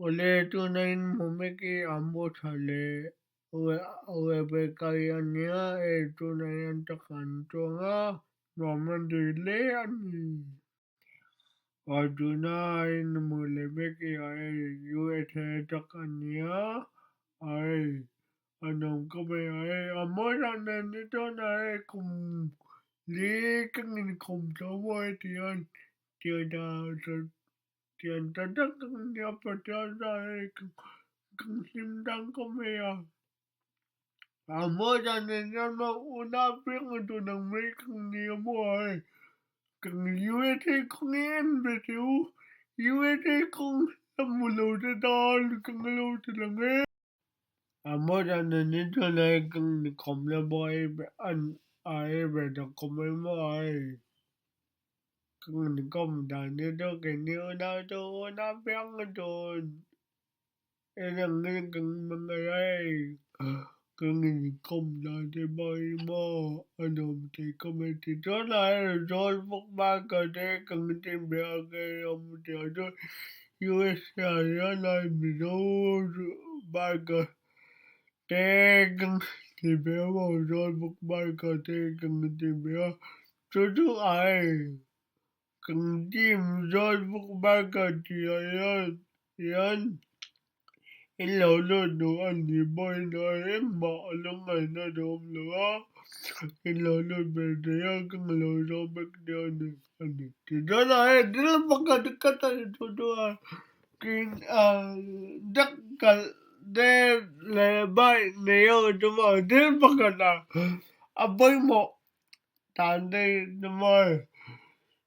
원래 또는 몸에게 안 보살래 왜 백가리아니야 또는 takkantonga naman dili ani aduna in mulebeki ay USA takania ay anong kami ay amoran na nito na ay kung liking kung tawa tiyan tiyan tiền ta đất nhập vào cho ra cần xin đăng có mẹ mới ra nên nó una biết người tôi đang mấy cần nhiều rồi cần USD con em về thiếu USD con làm một lô cho đó cần lô cho là nghe mới ra nên cho này cần không là boy anh ai về được không mấy mới cần không đàn nên đó cái nhiều nào tôi nó biết người tôi Eran gangan mga ay kangin kom na de bay mo anom te kometi dona rol bok ba ka de kangin te bia ke om te do US ya na mi do ba ka te kang te bia mo rol bok ba ka te kangin te bia tu ai kang tim rol bok ba ka ti yan Hello đồ anh thì boy nói em bỏ luôn ngày nó đốm nữa Hello về đấy cái lời đó biết điều này anh thì đó là đó là một cái cách tôi cái đất cả đây là bài nếu chúng mà đến một cái là bởi một thằng đây mà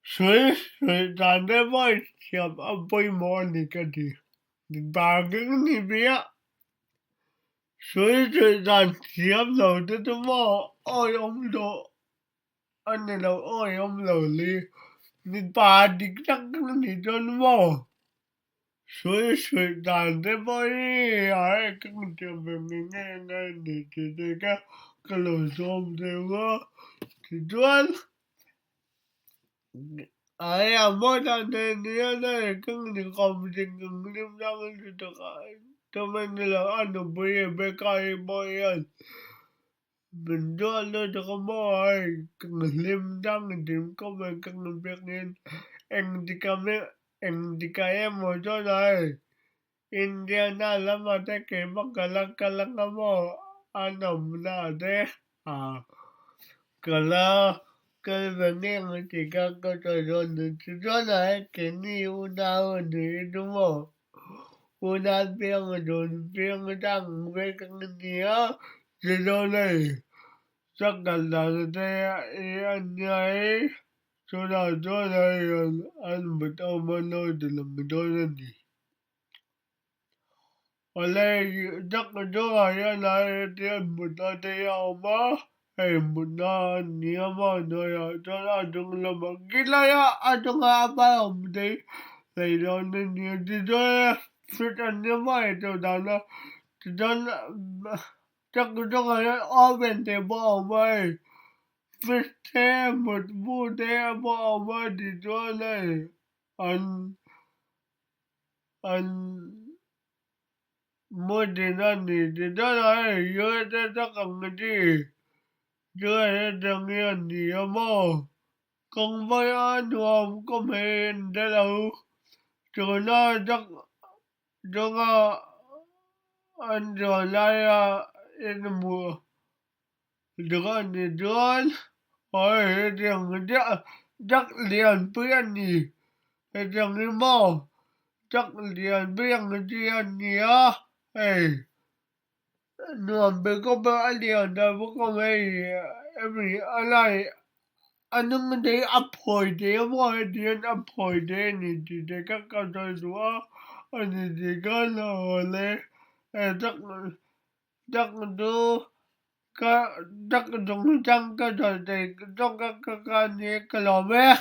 suy suy thằng đây mà xem bởi một này cái gì bà cái gì vậy所以最近接受得到么？爱用到，安尼就爱用到你把你当个你做么？所以最近的么哩，哎，更就明明眼眼你这个老兄弟我，这段，哎呀，莫讲的你那更你搞不清，更你们两个是这个，他们那个俺都不也别干么样。Mình cho lên cho con boy cần liêm đăng thì có về cần việc nên anh thì cả em một chỗ này Indiana lắm mà thế kể mắc cả lăng cái mò anh ông là thế à cái vấn đề thì các cái trò chơi thì chỗ này cái nhiều nào thì đúng không una piang đang về cái gì á thì chỗ này chắc chắn là anh ấy chỗ này anh biết ông mà nói thì là mình nói lên gì ở đây chắc là chỗ này anh ấy thì anh biết nói thì ông mà em biết nói nhiều mà nói chỗ nào chúng là mà cái này anh chúng ta phải ông thì đó nên nhiều thì chỗ này fit anh như vậy chỗ đó là chỗ chắc chỗ này ở bên thì bảo vậy Fifty một vụ đe bỏ mà đi cho này anh mua đi ra đi thì đó là yêu thế chắc cần cái gì chưa hết đừng nghe gì mà không phải anh không có mình thế đâu cho nó chắc cho anh rồi lại in mùa được anh đi được ôi đừng chắc liền với anh gì đừng đi mò chắc liền với anh gì anh nhớ ê nó có bao liền đâu có mấy em anh lại anh đừng để áp hồi để mọi điện áp hồi để này thì để các con tôi xuống anh thì có là lẽ chắc chắc tôi cái chắc trong cái trò thì trong cái này cái lò bé